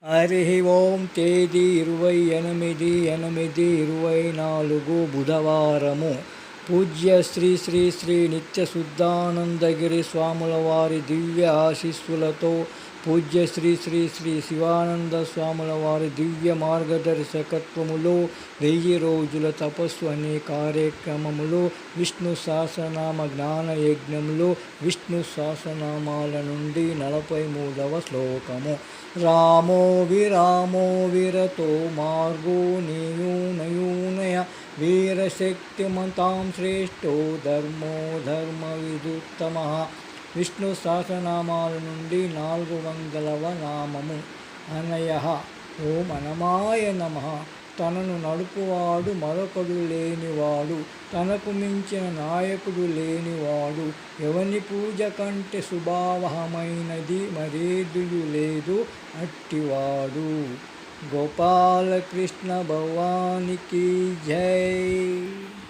హరి ఓం. తేదీ 28/8/24 బుధవారము. పూజ్య శ్రీ శ్రీ శ్రీ నిత్య శుద్ధానందగిరి స్వాముల వారి దివ్య ఆశీస్సులతో పూజ్య శ్రీ శ్రీ శ్రీ శివానంద స్వాముల వారి దివ్య మార్గదర్శకత్వములో 1000 రోజుల తపస్సు అనే కార్యక్రమములో విష్ణు సహస్రనామ జ్ఞాన యజ్ఞంలో విష్ణు సహస్రనామాల నుండి 43వ శ్లోకము. రామో విరామో విరతో మార్గో నియూనయూనయ వీరశక్తిమంతాం శ్రేష్టో ధర్మో ధర్మ విదుత్తమః. విష్ణు సహస్రనామాల నుండి 400వ నామము. అనయః. ఓం అనమాయ నమః. తనను నడుపువాడు మరొకడు లేనివాడు, తనకు మించిన నాయకుడు లేనివాడు, ఎవని పూజ కంటే శుభావహమైనది మరేదియు లేదు అట్టివాడు. గోపాలకృష్ణ భగవానికి జై.